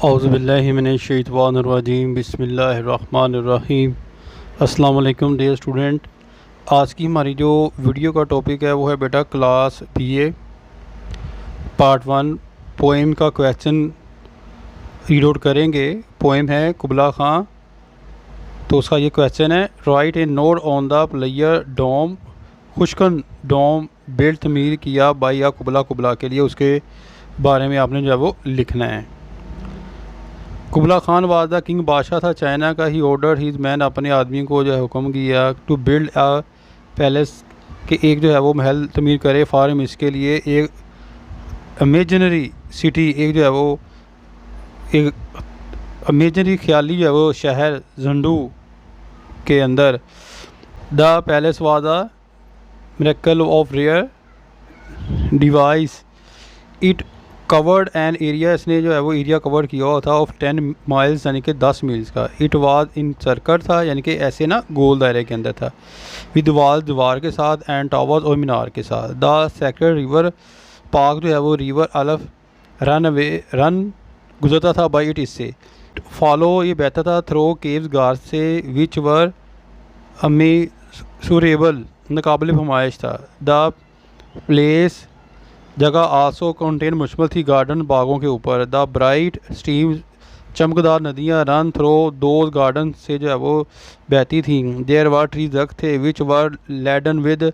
औज़ुबिल्लाहिमिनश्शैतानिर्रजीम बिस्मिल्लाहिर्रहमानिर्रहीम। अस्सलाम वालेकुम डियर स्टूडेंट। आज की हमारी जो वीडियो का टॉपिक है वो है बेटा क्लास बीए पार्ट 1 पोएम का क्वेश्चन रीड आउट करेंगे। पोएम है कुबला खां, तो उसका ये क्वेश्चन है, write a note on the pleasure dome खुशकन डोम बिल्ड तमीर किया बाई या कुबला कुबला के लिए उसके बारे में आपने जो है वो लिखना है। कुबला खान वाज द किंग, बादशाह था चाइना का। ही ऑर्डर हिज मैन, अपने आदमी को जो है हुक्म किया, टू बिल्ड अ पैलेस, कि एक जो है वो महल तमीर करे, फार्म इसके लिए एक इमेजिनरी सिटी, एक जो है वो एक इमेजिनरी ख्याली जो है वो शहर जंडू के अंदर। The palace was a miracle of rare device, it covered an area, इसने जो है वो एरिया कवर किया हुआ था, ऑफ 10 माइल्स यानी कि 10 मील्स का। इट वाज इन सर्कल था यानी कि ऐसे ना गोल दायरे के अंदर था, विद वाल दीवार के साथ, एंड टावर्स और मीनार के साथ। द सेक्रेड रिवर, पाक जो है वो रिवर अल्फ रन गुजरता था बाई इट, इससे। फॉलो ये बहता था थ्रो केव्स गार से, विच वर अमेसुरेबल नाकाबिल फरमाइश था। द प्लेस जगह आल्सो कंटेन मुश्तमिल थी गार्डन बागों के ऊपर। द ब्राइट स्ट्रीम चमकदार नदियाँ, रन थ्रो दोज गार्डन से जो है वो बहती थी। देयर वर ट्रीज दरख्त थे, विच वर लेडन विद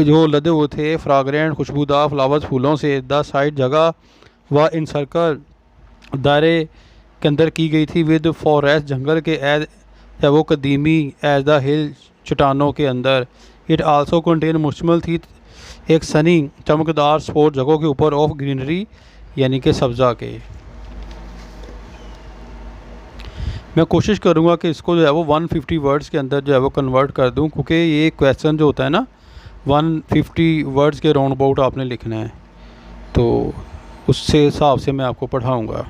जो लदे हुए थे, फ्राग्रेंट खुशबूदार फ्लावर्स फूलों से। द साइड जगह व इन सर्कल दायरे के अंदर की गई थी, विद फॉरेस्ट जंगल के एज है वो कदीमी, एज द हिल चट्टानों के अंदर। इट आल्सो कंटेन मुश्तमिल थी एक सनी चमकदार स्पोर्ट जगहों के ऊपर, ऑफ ग्रीनरी यानी कि सब्ज़ा के। मैं कोशिश करूँगा कि इसको जो है वो 150 वर्ड्स के अंदर जो है वो कन्वर्ट कर दूँ, क्योंकि ये क्वेश्चन जो होता है ना 150 वर्ड्स के राउंड अबाउट आपने लिखना है, तो उससे हिसाब से मैं आपको पढ़ाऊँगा।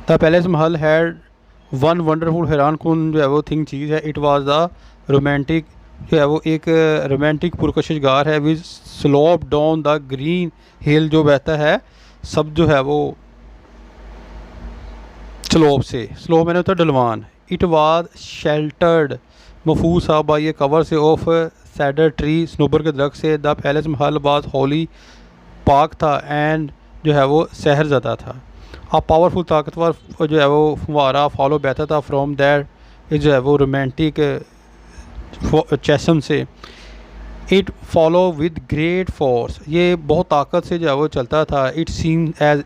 The palace Mahal had one wonderful, हैरान कुन जो है वो थिंग चीज़ है। इट वाज द रोमांटिक, जो है वो एक रोमांटिक पुरकशिश गार है, विच slope down the Green Hill, जो बहता है सब जो है वो स्लोप से, स्लोप मैंने होता है ढलवान। इट वाज शेल्टर्ड महफूज सा बाई ये कवर से, ऑफ सैडर ट्री स्नोबर के दरख्त से। The palace Mahal was Holi, पाक था, एंड जो है वो सहर ज़दा था। आ पावरफुल ताकतवर जो है वो फुवारा फॉलो बहता था, फ्रॉम दैट जो है वो रोमांटिक चैसम से। It follow with great force, ये बहुत ताकत से जो है वो चलता था। It seem as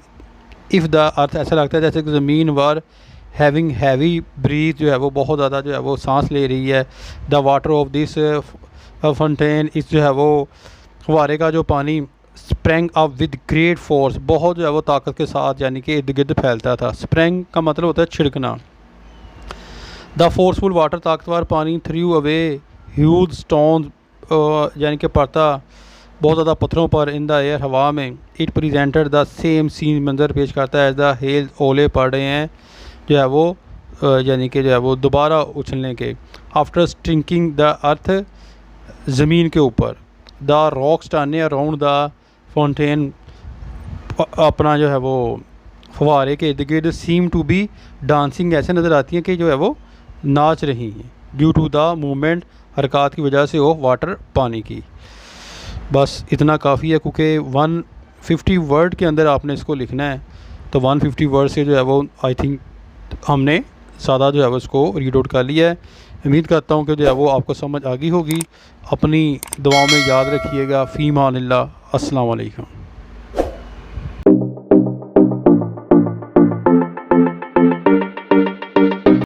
if the earth, ऐसा लगता है जैसे कि ज़मीन वर हैविंग हैवी ब्रीथ, जो है वो बहुत ज़्यादा जो है वो सांस ले रही है। The water of this fountain, इस जो है वो फुवारे का जो पानी, sprang up with great force, बहुत जो है वो ताकत के साथ यानी कि इर्द गिर्द फैलता था। स्प्रैंग का मतलब होता है छिड़कना। द फोर्सफुल वाटर, ताकतवर पानी, थ्रू अवे ह्यूज स्टोन, यानी कि पड़ता बहुत ज़्यादा पत्थरों पर, इन द एयर हवा में। It presented the same scene, मंजर पेश करता है, एज द हेल ओले पड़ रहे हैं जो है वो यानी कि जो है वो दोबारा उछलने के। आफ्टर स्ट्रिंकिंग द अर्थ, ज़मीन के ऊपर। The rocks turning around the fountain, अपना जो है वो फवारे के इर्द गिर्द। सीम टू बी डांसिंग, ऐसे नज़र आती हैं कि जो है वो नाच रही हैं, ड्यू टू द मूवमेंट, हरकत की वजह से, ऑफ वाटर, पानी की। बस इतना काफ़ी है, क्योंकि 150 वर्ड के अंदर आपने इसको लिखना है, तो 150 वर्ड से जो है वो आई थिंक हमने सादा जो है वो इसको रीड आउट कर लिया है। उम्मीद करता हूँ कि जो है वो आपको समझ आ गई होगी। अपनी दुआओं में याद रखिएगा। फ़ी मानिल्लाह। अस्सलाम वालेकुम।